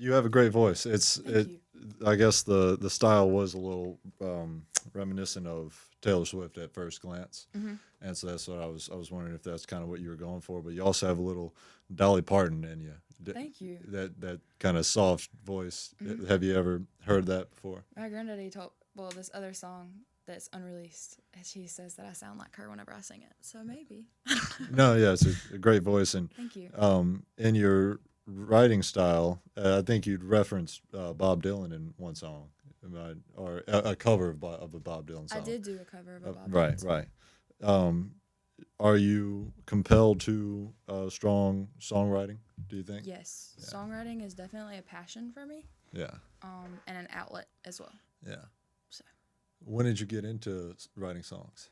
You have a great voice. Thank you. I guess the style was a little reminiscent of Taylor Swift at first glance, Hmm. and so that's what I was wondering if that's kind of what you were going for. But you also have a little Dolly Parton in you. Thank you. That kind of soft voice. Hmm. Have you ever heard that before? My granddaddy told, well, this other song that's unreleased, she says that I sound like her whenever I sing it. So maybe. No, yeah, it's a great voice, and Thank you. in your writing style, I think you'd referenced Bob Dylan in one song, or a cover of a Bob Dylan I song. did do a cover of a Bob Right, Dylan song. right. Um, are you compelled to strong songwriting? Do you think? Yes, Yeah. songwriting is definitely a passion for me, Yeah, and an outlet as well. yeah. So When did you get into writing songs?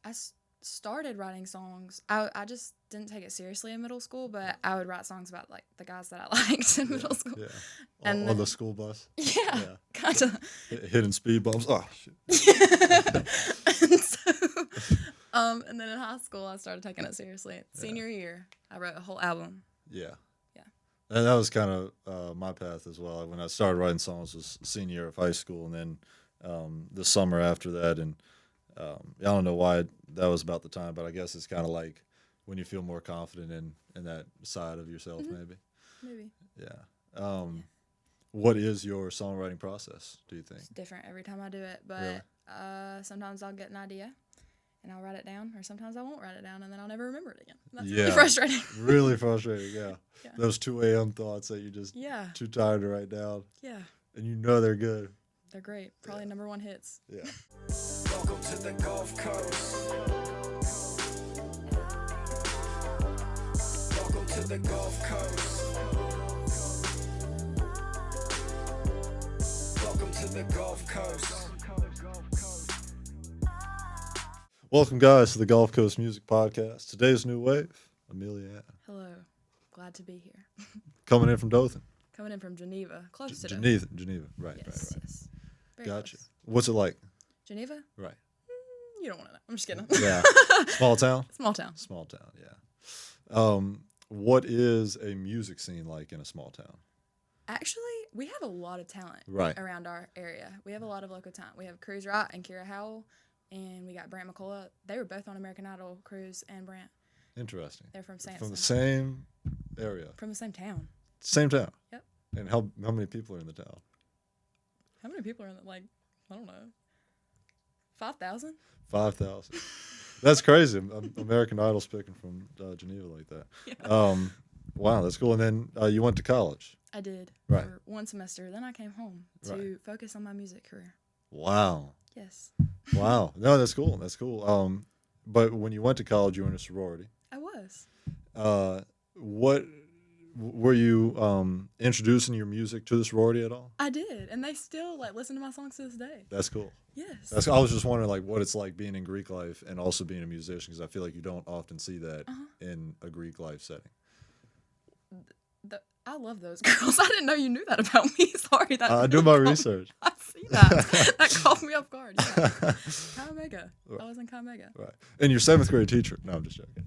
I started writing songs. I just didn't take it seriously in middle school, but I would write songs about like the guys that I liked in Yeah, middle school. yeah. And On the then, school bus. yeah, Yeah, kind of. hitting speed bumps. Oh shit. And so, and then in high school, I started taking it seriously. Senior year, I wrote a whole album. Yeah. Yeah. And that was kind of my path as well. When I started writing songs was senior year of high school, and then the summer after that. And I don't know why that was about the time, but I guess it's kind of like when you feel more confident in that side of yourself, Hmm. maybe. Maybe. Yeah. What is your songwriting process, do you think? It's different every time I do it, Really? but sometimes I'll get an idea and I'll write it down, or sometimes I won't write it down and then I'll never remember it again. And that's really Yeah. frustrating. Really frustrating, yeah. Yeah. Those 2 a.m. thoughts that you just Yeah. too tired to write down, Yeah. and you know they're good. They're great. Probably number one hits. Yeah. Welcome to the Gulf Coast. Welcome to the Gulf Coast. Welcome to the Gulf Coast. Welcome, guys, to the Gulf Coast Music Podcast. Today's new wave, Amelia, Hello. Glad to be here. coming in from Dothan. Coming in from Geneva. Close to Geneva. Right, Yes, right. yes. Very Gotcha. close. What's it like? Geneva? Right. You don't want to know. I'm just kidding. Yeah. Small town? Small town. Small town, yeah. What is a music scene like in a small town? Actually, we have a lot of talent Right. around our area. We have a lot of local talent. We have Cruz Wright and Kira Howell, and we got Brant McCullough. They were both on American Idol, Cruz and Brant. Interesting. They're from Sampson. From the same area. From the same town. Same town. Yep. And how many people are in the town? How many people are in it? Like, I don't know. 5,000? 5,000. That's crazy. American Idol's picking from Geneva like that. Yeah. Wow, that's cool. And then you went to college. I did Right. for one semester. Then I came home to focus on my music career. Wow. Yes. Wow. No, that's cool. That's cool. But when you went to college, you were in a sorority. I was. What were you introducing your music to the sorority at all? I did. And they still, like, listen to my songs to this day. That's cool. Yes. I was just wondering, like, what it's like being in Greek life and also being a musician, because I feel like you don't often see that in a Greek life setting. I love those girls. I didn't know you knew that about me. Sorry. That I do really my caught- research. I see that. That caught me off guard. Yeah. Chi Omega. I was in Chi Omega. Right. And your 7th grade teacher. No, I'm just joking.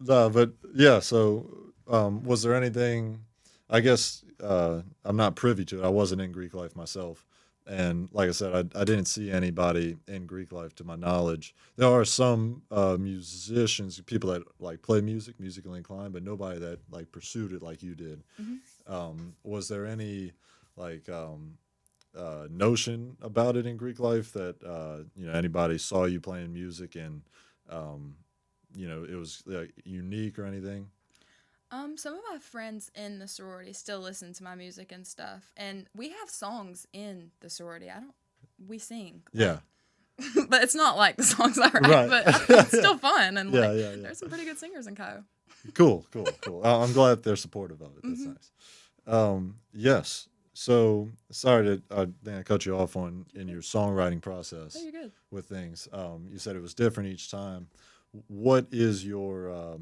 No, but yeah, so was there anything, I guess I'm not privy to it. I wasn't in Greek life myself. And like I said, I didn't see anybody in Greek life to my knowledge. There are some musicians, people that like play music, musically inclined, but nobody that like pursued it like you did. Was there any like notion about it in Greek life that anybody saw you playing music and it was like unique or anything? Some of my friends in the sorority still listen to my music and stuff, and we have songs in the sorority. We sing. Yeah. But it's not like the songs I write, Right. but it's still fun, and Yeah, like, yeah. there's some pretty good singers in Kyle. Cool. I'm glad they're supportive of it. That's nice. Yes. So sorry to I cut you off in your songwriting process Oh, you're good. with things. You said it was different each time. What is your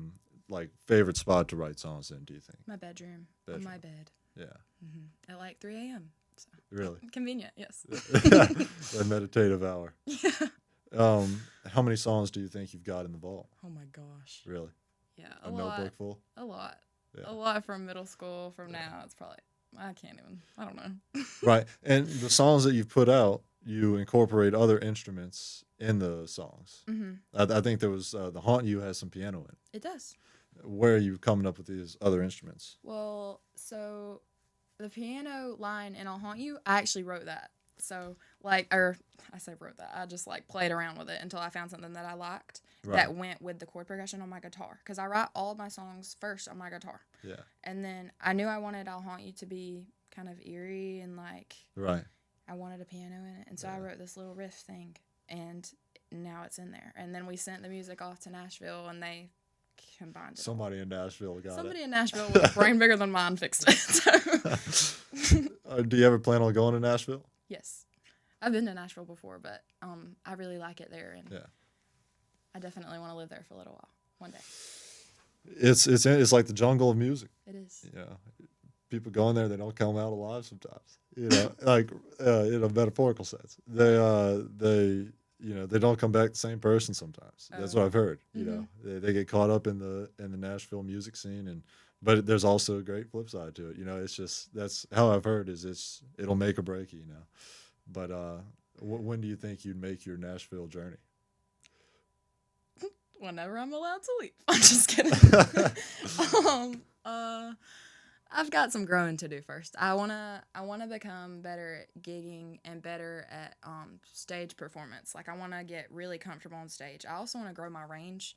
like favorite spot to write songs in? Do you think? My bedroom. On Bedroom. my bed. Yeah. At like 3 a.m. So. Really. Convenient, yes. A meditative hour. Yeah. How many songs do you think you've got in the vault? Oh my gosh. Really? Yeah, A a lot. notebook full? A lot. a lot from middle school. From now, it's probably I can't even. I don't know. Right. And the songs that you've put out, you incorporate other instruments in the songs. Hmm. I think there was the Haunt You has some piano in it. It does. Where are you coming up with these other instruments? Well, so the piano line in "I'll Haunt You," I actually wrote that. So or I say wrote that. I just played around with it until I found something that I liked that went with the chord progression on my guitar. Because I write all of my songs first on my guitar. Yeah. And then I knew I wanted "I'll Haunt You" to be kind of eerie and Right. I wanted a piano in it. And so I wrote this little riff thing, and now it's in there. And then we sent the music off to Nashville, and they combined it. Somebody in Nashville got Somebody it. in Nashville with a brain bigger than mine fixed it. So. Do you ever plan on going to Nashville? Yes. I've been to Nashville before, but I really like it there, and I definitely want to live there for a little while, one day. It's like the jungle of music. It is. You know, people go in there, they don't come out alive sometimes. You know, in a metaphorical sense, they they don't come back the same person sometimes. That's what I've heard. You know, they get caught up in the Nashville music scene, but there's also a great flip side to it. You know, it's just that's how I've heard is it'll make or break you. You know, but when do you think you'd make your Nashville journey? Whenever I'm allowed to leave. I'm just kidding. I've got some growing to do first. I wanna become better at gigging and better at stage performance. I wanna get really comfortable on stage. I also wanna grow my range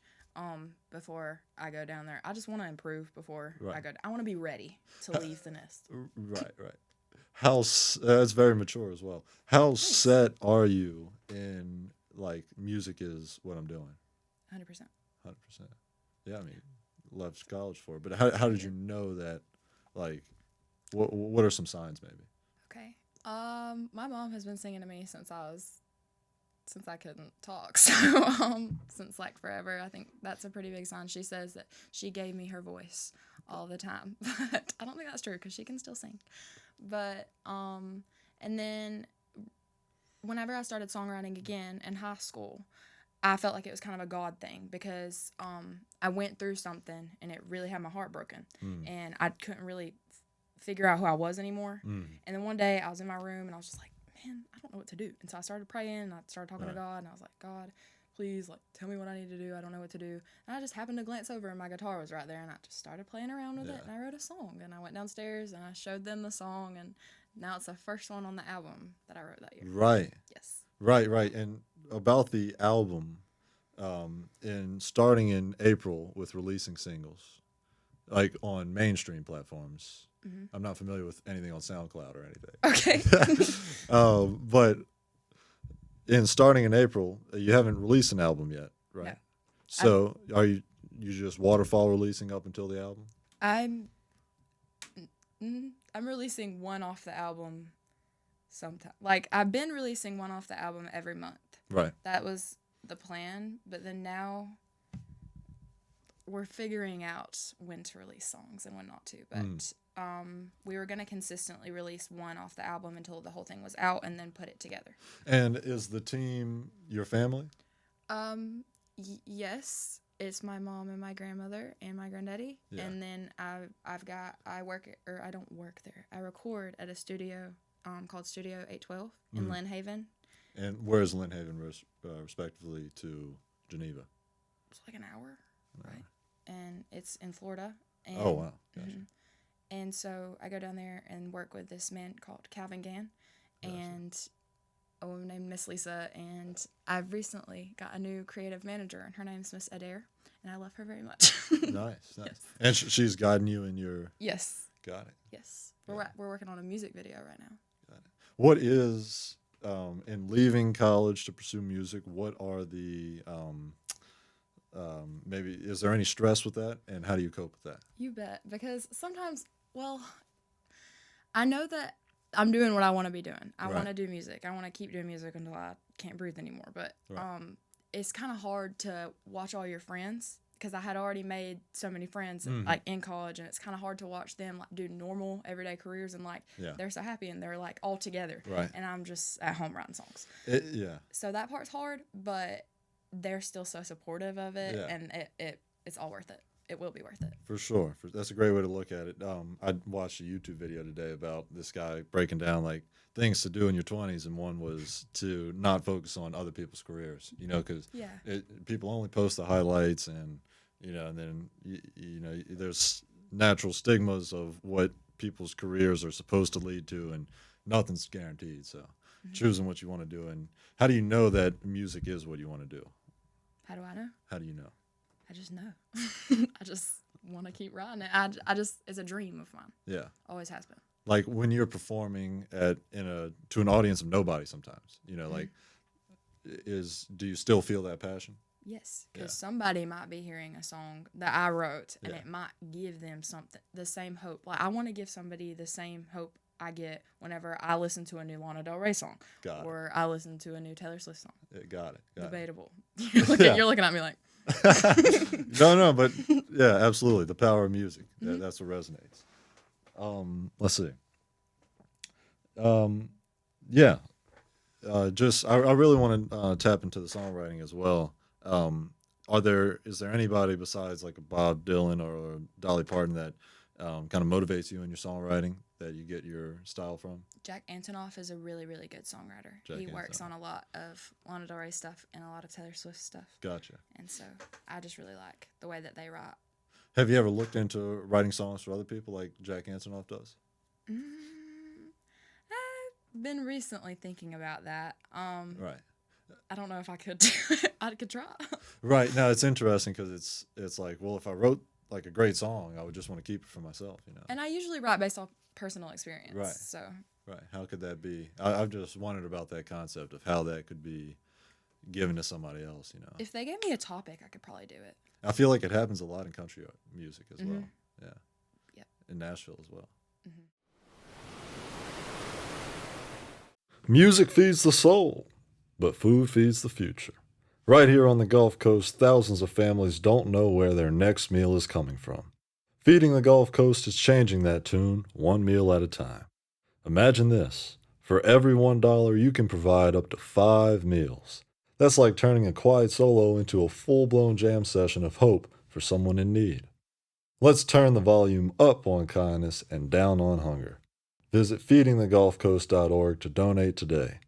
before I go down there. I just wanna improve before I go. I wanna be ready to leave the nest. Right. That's very mature as well. How set are you in music is what I'm doing? 100%. 100%. Yeah, I mean, left college for it. But how did you know that? What are some signs maybe? Okay. My mom has been singing to me since I couldn't talk. So since forever. I think that's a pretty big sign. She says that she gave me her voice all the time, but I don't think that's true because she can still sing. But and then whenever I started songwriting again in high school, I felt like it was kind of a God thing because I went through something and it really had my heart broken. And I couldn't really figure out who I was anymore. And then one day I was in my room and I was just like, man, I don't know what to do. And so I started praying and I started talking to God and I was like, God, please tell me what I need to do. I don't know what to do. And I just happened to glance over and my guitar was right there and I just started playing around with it and I wrote a song and I went downstairs and I showed them the song and now it's the first one on the album that I wrote that year. Right. Yes. Right. And about the album, in starting in April with releasing singles, on mainstream platforms. I'm not familiar with anything on SoundCloud or anything. Okay. But in starting in April, you haven't released an album yet, right? No. So are you just waterfall releasing up until the album? I'm releasing one off the album sometime. I've been releasing one off the album every month. Right. That was the plan, but then now we're figuring out when to release songs and when not to. But we were going to consistently release one off the album until the whole thing was out and then put it together. And is the team your family? Yes. It's my mom and my grandmother and my granddaddy. Yeah. And then I don't work there. I record at a studio called Studio 812 in Lynn Haven. And where is Lynn Haven respectively to Geneva? It's an hour, right? And it's in Florida. And, oh, wow. Gotcha. And so I go down there and work with this man called Calvin Gann and a woman named Miss Lisa. And I've recently got a new creative manager, and her name's Miss Adair, and I love her very much. Nice. Yes. And she's guiding you in your... Yes. Got it. Yes. We're working on a music video right now. Got it. What is, in leaving college to pursue music, what are the... maybe is there any stress with that, and how do you cope with that? You bet, because sometimes, I know that I'm doing what I want to be doing. I want to do music. I want to keep doing music until I can't breathe anymore. But it's kind of hard to watch all your friends because I had already made so many friends in college, and it's kind of hard to watch them do normal everyday careers and they're so happy and they're all together, and I'm just at home writing songs. So that part's hard, but they're still so supportive of it, and it's all worth it. it will be worth it. For sure. That's a great way to look at it. I watched a YouTube video today about this guy breaking down like things to do in your 20s, and one was to not focus on other people's careers, because Yeah. people only post the highlights, and, and then, there's natural stigmas of what people's careers are supposed to lead to, and nothing's guaranteed. So choosing what you want to do. And how do you know that music is what you want to do? How do I know? How do you know? I just know. I just want to keep writing it. I just it's a dream of mine. Yeah. Always has been. Like when you're performing to an audience of nobody sometimes, like do you still feel that passion? Yes, because somebody might be hearing a song that I wrote, and it might give them the same hope. Like I want to give somebody the same hope I get whenever I listen to a new Lana Del Rey song, or I listen to a new Taylor Swift song. Got it. Debatable. You're looking at me like. No, but yeah, absolutely. The power of music. That's what resonates. Let's see. Yeah. I really want to tap into the songwriting as well. Is there anybody besides like a Bob Dylan or a Dolly Parton that kind of motivates you in your songwriting, that you get your style from? Jack Antonoff is a really, really good songwriter. He works on a lot of Lana Del Rey stuff and a lot of Taylor Swift stuff. Gotcha. And so I just really like the way that they write. Have you ever looked into writing songs for other people like Jack Antonoff does? I've been recently thinking about that. Right. I don't know if I could do it. I could try. Right. No, it's interesting because it's like, well, if I wrote like a great song, I would just want to keep it for myself, And I usually write based off personal experience. Right. So. Right. How could that be? I've just wondered about that concept of how that could be given to somebody else, If they gave me a topic, I could probably do it. I feel like it happens a lot in country music as well. Yeah. Yep. In Nashville as well. Mm-hmm. Music feeds the soul, but food feeds the future. Right here on the Gulf Coast, thousands of families don't know where their next meal is coming from. Feeding the Gulf Coast is changing that tune one meal at a time. Imagine this. For every $1, you can provide up to 5 meals. That's like turning a quiet solo into a full-blown jam session of hope for someone in need. Let's turn the volume up on kindness and down on hunger. Visit feedingthegulfcoast.org to donate today,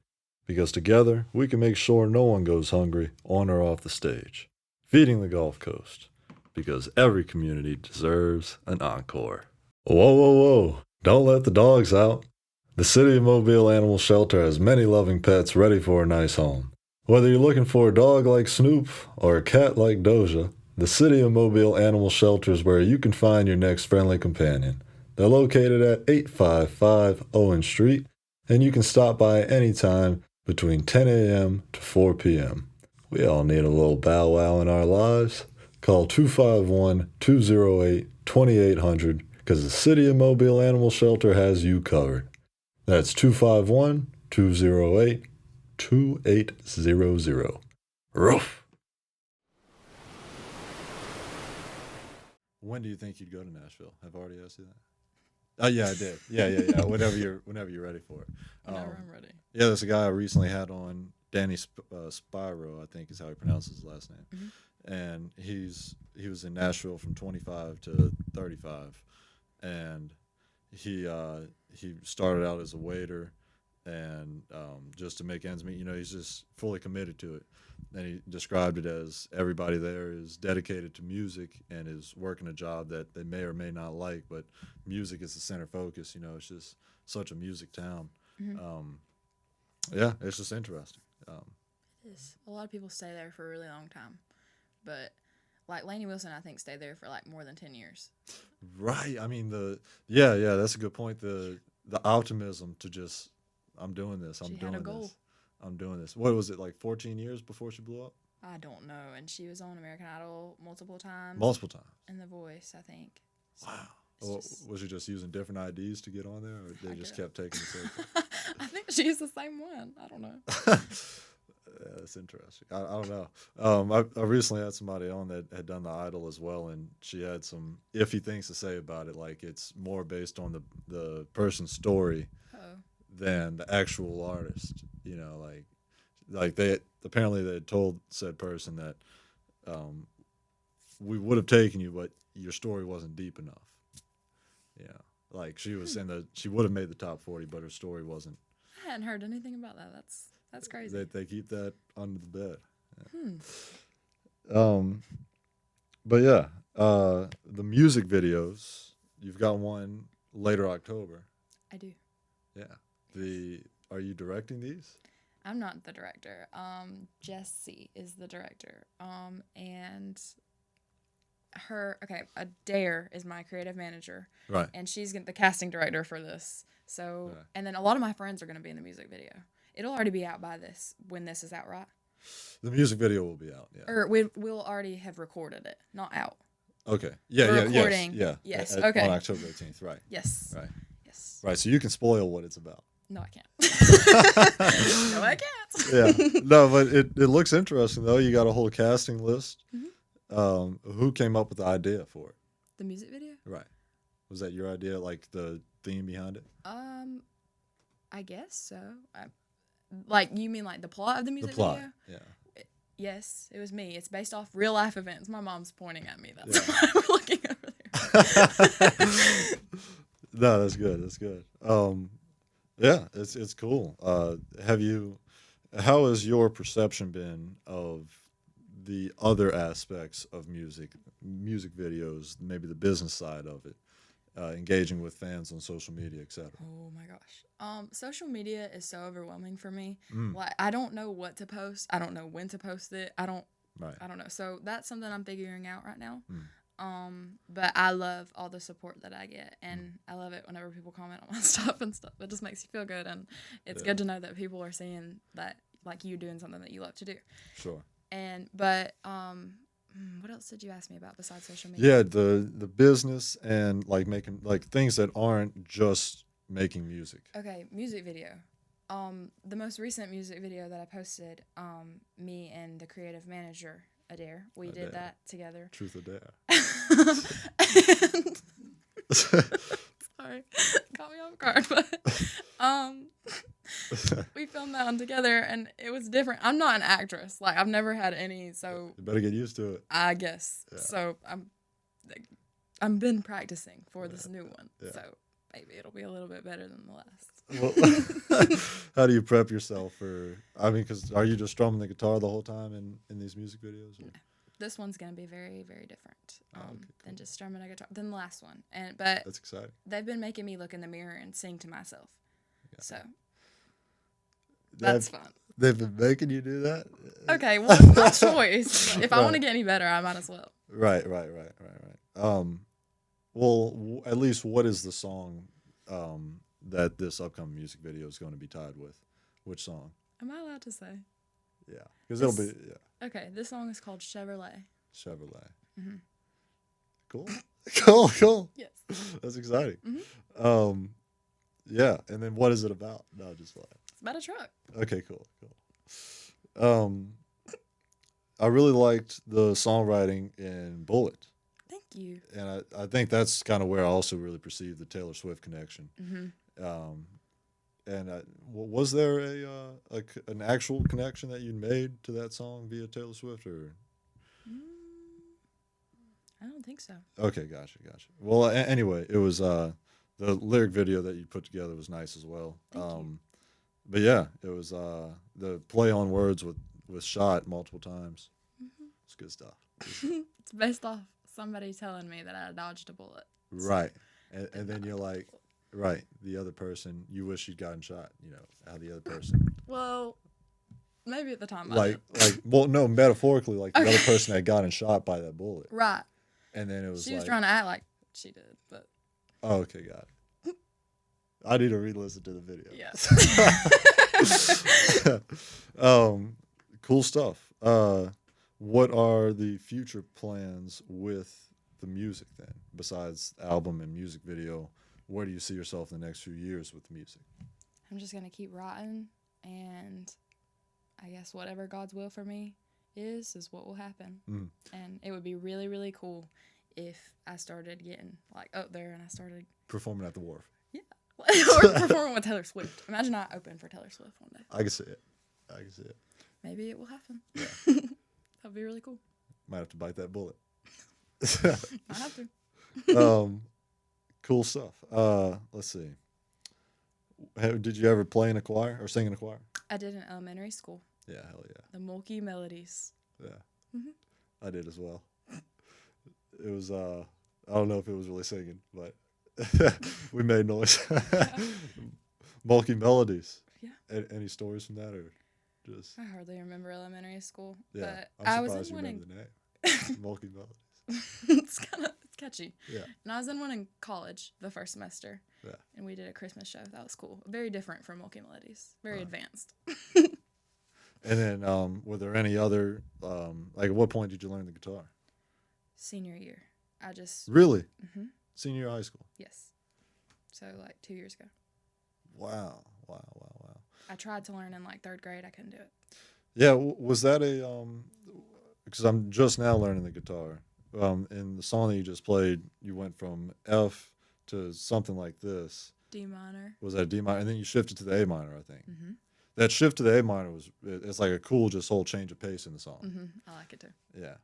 because together we can make sure no one goes hungry on or off the stage. Feeding the Gulf Coast, because every community deserves an encore. Whoa, whoa, whoa, don't let the dogs out. The City of Mobile Animal Shelter has many loving pets ready for a nice home. Whether you're looking for a dog like Snoop or a cat like Doja, the City of Mobile Animal Shelter is where you can find your next friendly companion. They're located at 855 Owen Street, and you can stop by anytime between 10 a.m. to 4 p.m. We all need a little bow wow in our lives. Call 251-208-2800 because the City of Mobile Animal Shelter has you covered. That's 251-208-2800. Roof. When do you think you'd go to Nashville? Have I already asked you that? Oh yeah, I did. Yeah. Whenever you're ready for it. Whenever I'm ready. Yeah, there's a guy I recently had on, Danny Spiro, I think is how he pronounces his last name, and he was in Nashville from 25 to 35, and he started out as a waiter, and just to make ends meet, he's just fully committed to it. And he described it as everybody there is dedicated to music and is working a job that they may or may not like, but music is the center focus. It's just such a music town. Yeah, it's just interesting. It is. A lot of people stay there for a really long time, but like Lainey Wilson, I think stayed there for like more than 10 years. Right. I mean that's a good point. The optimism to just, I'm doing this. I'm doing this. I'm doing this. What was it, like 14 years before she blew up? I don't know. And she was on American Idol multiple times. And The Voice, I think. So wow. Was she just using different IDs to get on there, or they just kept taking the same? I think she used the same one. I don't know. Yeah, that's interesting. I don't know. I recently had somebody on that had done the Idol as well, and she had some iffy things to say about it. Like it's more based on the person's story than the actual artist. Like they apparently they had told said person that we would have taken you, but your story wasn't deep enough. Yeah, like she was in the she would have made the top 40, but her story wasn't. I hadn't heard anything about that. That's crazy. They keep that under the bed. Hmm. But yeah, the music videos. You've got one later October. I do. Yeah. The Are you directing these? I'm not the director. Jessie is the director. And Adair is my creative manager, Right. and she's the casting director for this. So, Right. and then a lot of my friends are going to be in the music video. It'll already be out by when this is out, right? The music video will be out. Yeah. Or we'll already have recorded it, not out. Okay. Yeah. We're Yeah. recording. Yes. Yeah. Yes, At- okay. On October 18th. Right. Yes. Right. Yes. Right. So you can spoil what it's about. No, I can't. No, I can't. Yeah. No, but it looks interesting though. You got a whole casting list. Mhm. Who came up with the idea for it? The music video? Right. Was that your idea, like the theme behind it? I guess so. Like, you mean like the plot of the The music plot. video? Yeah. Yes, it was me. It's based off real life events. My mom's pointing at me. That's Yeah. why we're looking over there. No, that's good. That's good. Yeah, it's cool. How has your perception been of the other aspects of music videos, maybe the business side of it, engaging with fans on social media, etc.? Oh my gosh. Social media is so overwhelming for me. Mm. Like, I don't know what to post. I don't know when to post it. I don't Right. know. So that's something I'm figuring out right now. Mm. But I love all the support that I get, and I love it whenever people comment on my stuff and stuff. It just makes you feel good, and it's Yeah. good to know that people are seeing that, like, you doing something that you love to do. Sure. But what else did you ask me about besides social media? Yeah, the business and like making like things that aren't just making music. Okay, music video. The most recent music video that I posted, me and the creative manager, Adair, we Adair. did that together. Truth or dare. And sorry, caught me off guard, but we filmed that one together, and it was different. I'm not an actress, like I've never had any, so You better get used to it. I guess Yeah. so. I'm been practicing for this new one, Yeah. so maybe it'll be a little bit better than the last. Well, how do you prep yourself for? I mean, because are you just strumming the guitar the whole time in these music videos? Or? This one's gonna be very, very different Okay, cool. than just strumming a guitar than the last one. But That's exciting. they've been making me look in the mirror and sing to myself, Yeah. so that's fun. They've been making you do that. Okay, well, it's my choice. If I Right. want to get any better, I might as well. Right. Well, at least what is the song that this upcoming music video is going to be tied with? Which song? Am I allowed to say? Yeah, because it'll be Okay, this song is called Chevrolet. Chevrolet. Mhm. Cool. Cool. Yes. That's exciting. Mhm. Yeah, and then what is it about? No, just like. It's about a truck. Okay, cool. I really liked the songwriting in Bullet, Thank you. and I think that's kind of where I also really perceived the Taylor Swift connection. Mm-hmm. And was there an actual connection that you made to that song via Taylor Swift, or? I don't think so. Okay, gotcha. Well, anyway, it was the lyric video that you put together was nice as well. Thank you. But yeah, it was the play on words with shot multiple times. Mm-hmm. It's good stuff. It's based off somebody telling me that I dodged a bullet. Right, and then you're like, right, the other person, you wish you'd gotten shot. You know how the other person, Well, maybe at the time I like, did. well, no, metaphorically, like the Okay. other person had gotten shot by that bullet, Right. and then it was She was like, trying to act like she did, but oh, okay, got it. I need to re-listen to the video. yeah. Cool stuff. What are the future plans with the music then? Besides album and music video, where do you see yourself in the next few years with music? I'm just going to keep writing, and I guess whatever God's will for me is what will happen. Mm. And it would be really, really cool if I started getting like up there and I started Performing at the Wharf. or performing with Taylor Swift. Imagine I open for Taylor Swift one day. I can see it. Maybe it will happen. Yeah. That'd be really cool. Might have to bite that bullet. I have to. Cool stuff. Let's see. Did you ever play in a choir or sing in a choir? I did in elementary school. Yeah, hell yeah. The Mulkey Melodies. Yeah, Hmm. I did as well. It was I don't know if it was really singing, but we made noise. Bulky melodies. Yeah. Any stories from that, or just I hardly remember elementary school. yeah? But I'm I was surprised in you one remember in the name. Bulky melodies. it's catchy. Yeah, And I was in one in college the first semester. yeah. And we did a Christmas show. That was cool. Very different from Mulkey Melodies. Very advanced. And then, were there any other like? At what point did you learn the guitar? Senior year. I just Really? hmm Senior year of high school. yes. So like 2 years ago. Wow. I tried to learn in like third grade. I couldn't do it. Yeah, was that a because I'm just now learning the guitar. In the song that you just played, you went from F to something like this. D minor. Was that D minor? And then you shifted to the A minor, I think. Mm-hmm. That shift to the A minor it's like a cool just whole change of pace in the song. Mm-hmm. I like it too. Yeah.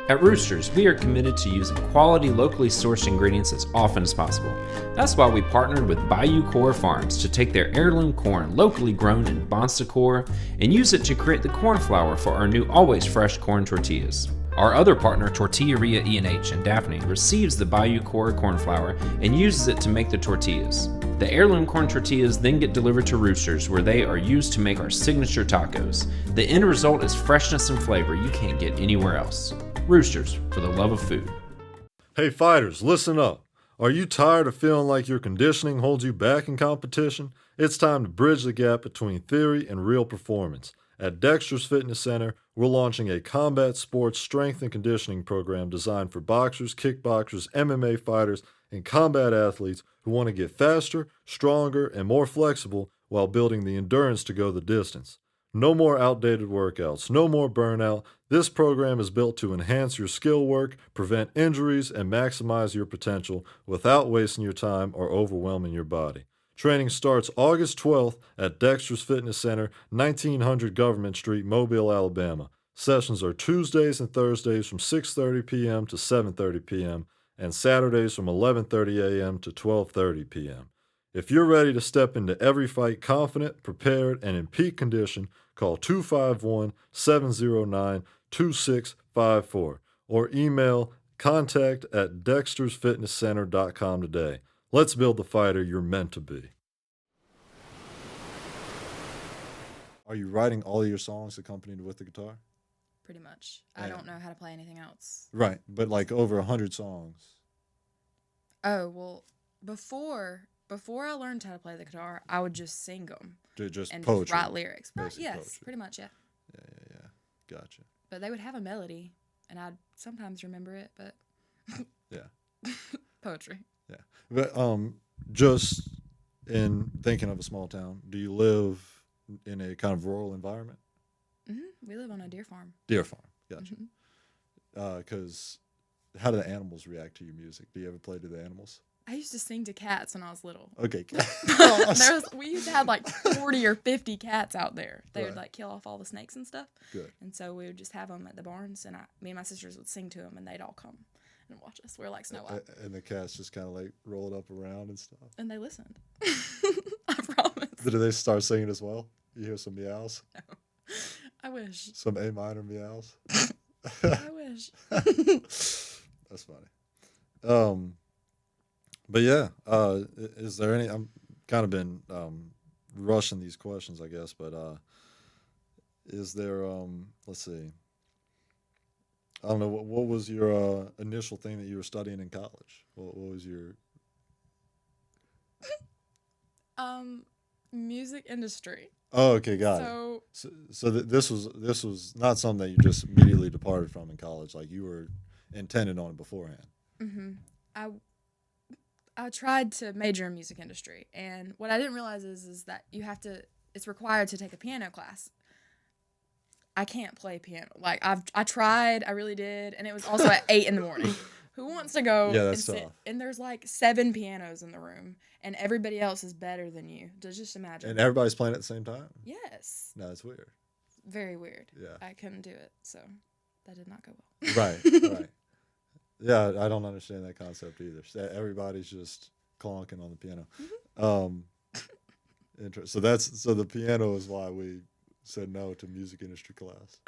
At Roosters, we are committed to using quality, locally sourced ingredients as often as possible. That's why we partnered with Bayou Corps Farms to take their heirloom corn, locally grown in Bon Secours, and use it to create the corn flour for our new always fresh corn tortillas. Our other partner, Tortilleria E&H in Daphne, receives the Bayou Corps corn flour and uses it to make the tortillas. The heirloom corn tortillas then get delivered to Roosters, where they are used to make our signature tacos. The end result is freshness and flavor you can't get anywhere else. Roosters, for the love of food. Hey fighters, listen up. Are you tired of feeling like your conditioning holds you back in competition? It's time to bridge the gap between theory and real performance. At Dexter's Fitness Center, we're launching a combat sports strength and conditioning program designed for boxers, kickboxers, MMA fighters, and combat athletes who want to get faster, stronger, and more flexible while building the endurance to go the distance. No more outdated workouts, no more burnout. This program is built to enhance your skill work, prevent injuries, and maximize your potential without wasting your time or overwhelming your body. Training starts August 12th at Dexter's Fitness Center, 1900 Government Street, Mobile, Alabama. Sessions are Tuesdays and Thursdays from 6:30 p.m. to 7:30 p.m. and Saturdays from 11:30 a.m. to 12:30 p.m. If you're ready to step into every fight confident, prepared, and in peak condition, call 251-709-2654 or email contact@dextersfitnesscenter.com today. Let's build the fighter you're meant to be. Are you writing all of your songs accompanied with the guitar? Pretty much. I don't know how to play anything else. Right, but like over 100 songs. Oh, well, before I learned how to play the guitar, I would just sing them Just and poetry. just write lyrics. Basic Yes, poetry. pretty much, yeah. Yeah. Gotcha. But they would have a melody, and I'd sometimes remember it, but Yeah. poetry. Yeah. But just in thinking of a small town, do you live in a kind of rural environment? We live on a deer farm. Deer farm. Gotcha. Mhm. Because how do the animals react to your music? Do you ever play to the animals? I used to sing to cats when I was little. Okay. We used to have like 40 or 50 cats out there. They would Right. like kill off all the snakes and stuff. Good. And so we would just have them at the barns, and me and my sisters would sing to them, and they'd all come and watch us. We're like Snow White. And the cats just kind of like rolled up around and stuff. And they listened. I promise. Did they start singing as well? You hear some meows? I wish. Some A minor meows? I wish. That's funny. But yeah, is there any? I'm kind of been rushing these questions, I guess. But is there? Let's see. I don't know. What was your initial thing that you were studying in college? What was your? Music industry. Oh, okay, got it. So this was not something that you just immediately departed from in college. Like you were intended on it beforehand. I tried to major in music industry, and what I didn't realize is that it's required to take a piano class. I can't play piano. Like I tried, I really did, and it was also at 8 a.m. Who wants to go Yeah, and that's sit? tough. And there's like 7 pianos in the room, and everybody else is better than you. Just imagine. And everybody's playing at the same time. Yes. No, it's weird. Very weird. Yeah. I couldn't do it, so That did not go well. Right. Yeah, I don't understand that concept either. Everybody's just clonking on the piano. Um, so the piano is why we said no to music industry class.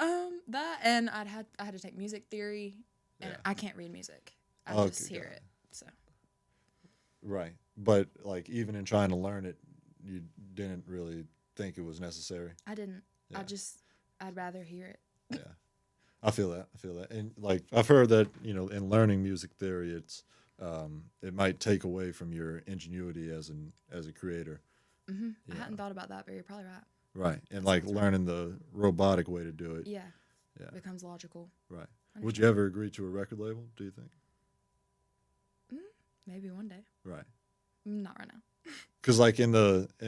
That and I had to take music theory, and Yeah. I can't read music. I Okay, just hear got it. So Right. But like even in trying to learn it, you didn't really think it was necessary. I didn't. Yeah. I'd rather hear it. Yeah. I feel that. And like I've heard that, in learning music theory, it might take away from your ingenuity as a creator. I hadn't thought about that, but you're probably right. Right. And That like sounds right. learning the robotic way to do it. Yeah. Yeah. It becomes logical. Right. Understand. Would you ever agree to a record label, do you think? Maybe one day. Right. Not right now. Because like in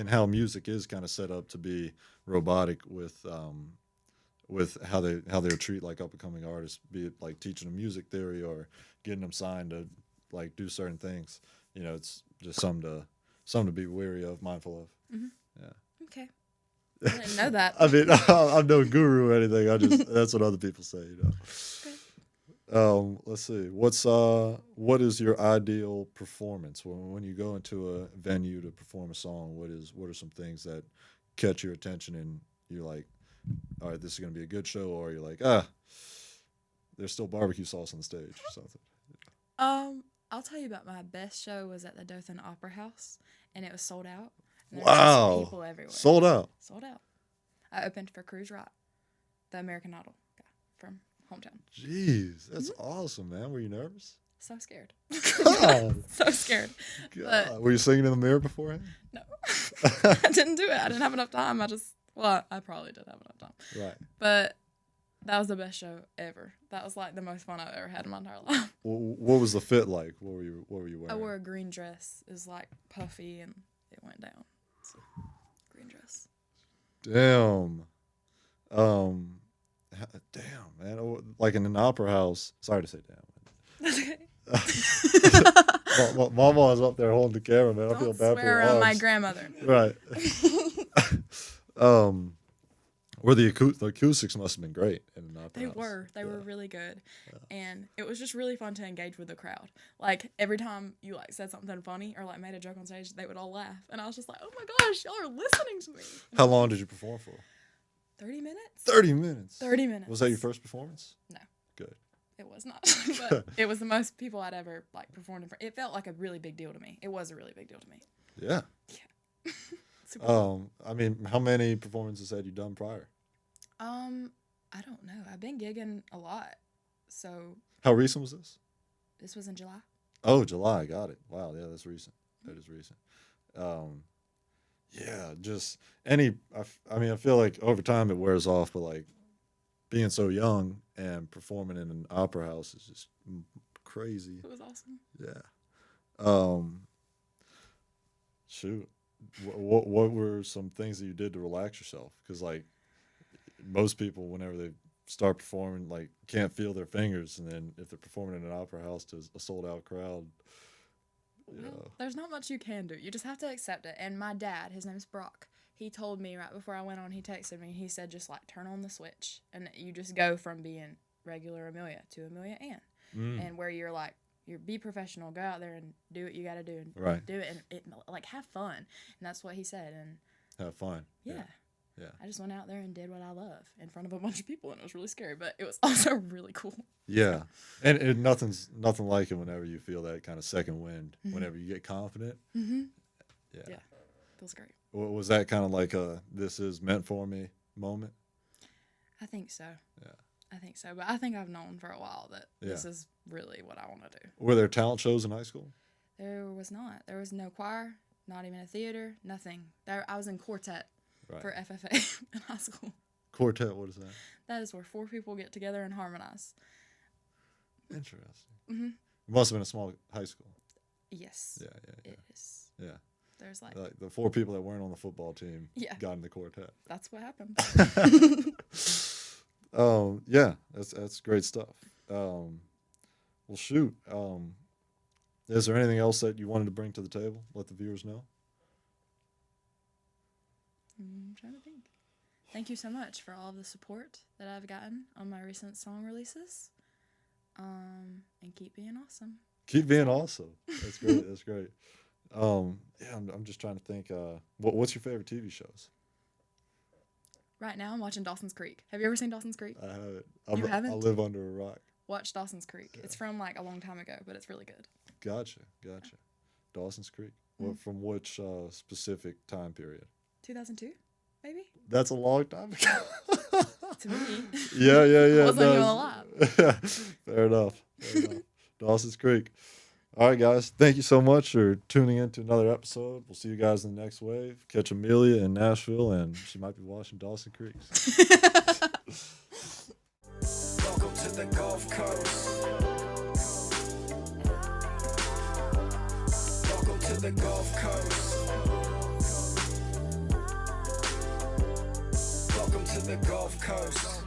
how music is kind of set up to be robotic with how they'll treat like up and coming artists, be it like teaching them music theory or getting them signed to like do certain things. It's just something to be wary of, mindful of. Yeah. Okay. I didn't know that. I mean, I'm no guru or anything. That's what other people say. Let's see. What is your ideal performance when you go into a venue to perform a song? What are some things that catch your attention and you're like, all right, this is going to be a good show, or you're like, there's still barbecue sauce on the stage or something. I'll tell you about my best show was at the Dothan Opera House, and it was sold out. And there was Wow. just people everywhere. Sold out. Sold out. I opened for Cruz Rock, the American Idol guy from hometown. Jeez, that's awesome, man. Were you nervous? So scared. God. So scared. God. Were you singing in the mirror beforehand? No. I didn't do it. I didn't have enough time. I probably did have enough time. Right. But that was the best show ever. That was like the most fun I've ever had in my entire life. What was the fit like? What were you wearing? I wore a green dress. It was like puffy and it went down. So, green dress. Damn. Damn, man. Like in an opera house. Sorry to say damn. That's okay. Mama is up there holding the camera, man. I feel Don't bad for swear your around my arms. grandmother. Right. Where the acoustics must have been great in an opera house. They were really good. And it was just really fun to engage with the crowd. Like every time you like said something funny or like made a joke on stage, they would all laugh. And I was just like, oh my gosh, y'all are listening to me. How long did you perform for? 30 minutes? 30 minutes. 30 minutes. Was that your first performance? No. Good. It was not. But it was the most people I'd ever like performed in front. It felt like a really big deal to me. It was a really big deal to me. Yeah. Yeah. Super cool. I mean, how many performances had you done prior? I don't know. I've been gigging a lot. So How recent was this? this was in July. Oh, July. Got it. Wow. Yeah, that's recent. That is recent. Yeah, just I mean, I feel like over time it wears off, but like being so young and performing in an opera house is just crazy. It was awesome. Yeah. Shoot. What were some things that you did to relax yourself? Because like most people, whenever they start performing, like can't feel their fingers, and then if they're performing in an opera house to a sold out crowd, Well, there's not much you can do. You just have to accept it. And my dad, his name's Brock, he told me right before I went on, he texted me, he said, just like turn on the switch. And you just go from being regular Amelia to Amelia Ann. And where you're like, be professional, go out there and do what you got to do and Right. do it. And like have fun. And that's what he said. And have fun. yeah. Yeah. I just went out there and did what I love in front of a bunch of people, and it was really scary, but it was also really cool. Yeah. And nothing like it whenever you feel that kind of second wind, whenever you get confident. Mm-hmm. Yeah. Yeah. Feels great. Was that kind of like a this is meant for me moment? I think so. Yeah. I think so. But I think I've known for a while that this is really what I want to do. Were there talent shows in high school? There was not. There was no choir, not even a theater, nothing. I was in quartet for FFA in high school. Quartet, what is that? That is where 4 people get together and harmonize. Interesting. Mm-hmm. It must have been a small high school. Yes. Yeah. It is. Yeah. There's Like the 4 people that weren't on the football team Yeah. got in the quartet. That's what happened. Yeah, that's great stuff. Well, shoot. Is there anything else that you wanted to bring to the table? Let the viewers know. I'm trying to think. thank you so much for all of the support that I've gotten on my recent song releases. And keep being awesome. Keep being awesome. That's great. That's great. Yeah, I'm just trying to think. What's your favorite TV shows? Right now, I'm watching Dawson's Creek. Have you ever seen Dawson's Creek? I haven't. You haven't? I live under a rock. Watch Dawson's Creek. It's from like a long time ago, but it's really good. Gotcha. Dawson's Creek. What from which specific time period? 2002, maybe? That's a long time ago. To me. Yeah. I wasn't even alive. Fair enough. Dawson's Creek. All right, guys. Thank you so much for tuning in to another episode. We'll see you guys in the next wave. Catch Amelia in Nashville, and she might be watching Dawson Creek. Welcome to the Gulf Coast. Welcome to the Gulf Coast. Welcome to the Gulf Coast.